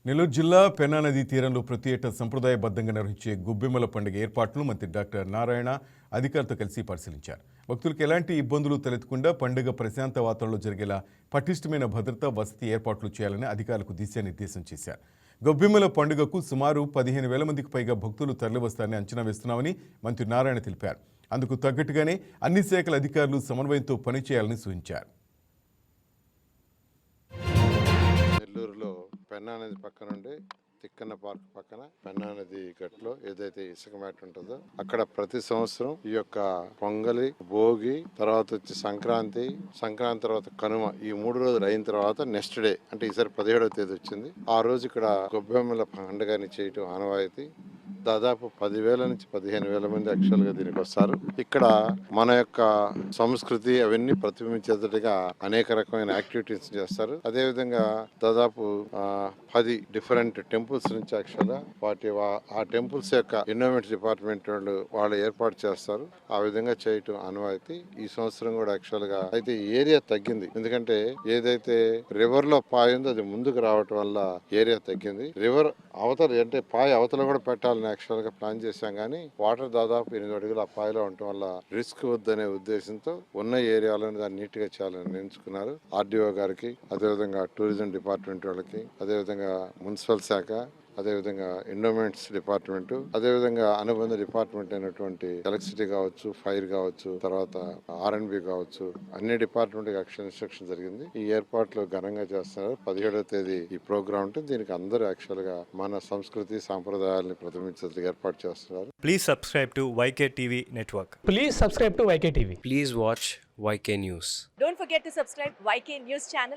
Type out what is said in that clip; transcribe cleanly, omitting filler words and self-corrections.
నెల్లూరు జిల్లా పెన్నా నదీ తీరంలో ప్రతి ఏటా సంప్రదాయబద్ధంగా నిర్వహించే గొబ్బెమ్మల పండుగ ఏర్పాట్లను మంత్రి డాక్టర్ నారాయణ అధికారులతో కలిసి పరిశీలించారు. భక్తులకు ఎలాంటి ఇబ్బందులు తలెత్తకుండా పండుగ ప్రశాంత వాతావరణంలో జరిగేలా పటిష్టమైన భద్రతా వసతి ఏర్పాట్లు చేయాలని అధికారులకు దిశానిర్దేశం చేశారు. గొబ్బెమ్మల పండుగకు సుమారు 15,000 మందికి పైగా భక్తులు తరలివస్తారని అంచనా వేస్తున్నామని మంత్రి నారాయణ తెలిపారు. అందుకు తగ్గట్టుగానే అన్ని శాఖల అధికారులు సమన్వయంతో పనిచేయాలని సూచించారు. నెల్లూరులో పెన్నా నది పక్కన ఉండే తిక్కన్న పార్క్ పక్కన పెన్నా నది గట్లో ఏదైతే ఇసుక మ్యాట్ ఉంటుందో అక్కడ ప్రతి సంవత్సరం ఈ యొక్క పొంగలి, భోగి, తర్వాత వచ్చి సంక్రాంతి తర్వాత కనుమ, ఈ 3 రోజులు అయిన తర్వాత నెక్స్ట్ డే అంటే ఈసారి 17వ తేదీ వచ్చింది. ఆ రోజు ఇక్కడ గొబ్బెమ్మల పండుగని చేయటం ఆనవాయితీ. దాదాపు 10,000 నుంచి 15,000 మంది యాక్చువల్గా దీనికి వస్తారు. ఇక్కడ మన యొక్క సంస్కృతి అవన్నీ ప్రతిబింబించేటట్టుగా అనేక రకమైన యాక్టివిటీస్ చేస్తారు. అదేవిధంగా దాదాపు 10 డిఫరెంట్ టెంపుల్స్ నుంచి యాక్చువల్గా ఆ టెంపుల్స్ యొక్క ఎన్విరాన్మెంట్ డిపార్ట్మెంట్ వాళ్ళు ఏర్పాటు చేస్తారు. ఆ విధంగా చేయటం ఆనవాయితీ. ఈ సంవత్సరం కూడా యాక్చువల్గా అయితే ఏరియా తగ్గింది. ఎందుకంటే ఏదైతే రివర్ లో పాయ ఉందో అది ముందుకు రావటం వల్ల ఏరియా తగ్గింది. రివర్ అవతల అంటే పాయ అవతల కూడా పెట్టాలని యాక్చువల్ గా ప్లాన్ చేశాం, కానీ వాటర్ దాదాపు 8 అడుగులు ఆ పాయలో ఉండటం వల్ల రిస్క్ వద్దనే ఉద్దేశంతో ఉన్న ఏరియాలను దాన్ని నీట్ గా చేయాలని ఎంచుకున్నారు. ఆర్డీఓ గారికి, అదేవిధంగా టూరిజం డిపార్ట్మెంట్ వాళ్ళకి, అదేవిధంగా మున్సిపల్ శాఖ, అదేవిధంగా ఎండోమెంట్స్ డిపార్ట్మెంట్, అదేవిధంగా అనుబంధ డిపార్ట్మెంట్ అయినటువంటి ఎలక్ట్రిసిటీ కావచ్చు, ఫైర్ కావచ్చు, తర్వాత R&B కావచ్చు, అన్ని డిపార్ట్మెంట్ ఇన్స్ట్రక్షన్ జరిగింది. ఈ ఏర్పాట్లు ఘనంగా చేస్తున్నారు. 17వ తేదీ ఈ ప్రోగ్రామ్ ఉంటుంది. దీనికి అందరూ యాక్చువల్ గా మన సంస్కృతి సాంప్రదాయాలను ప్రతిబింబించేందుకు ఏర్పాటు చేస్తున్నారు. Please subscribe to YK TV Network. Please subscribe to YK TV. Please watch YK News. Don't forget to subscribe YK News channel.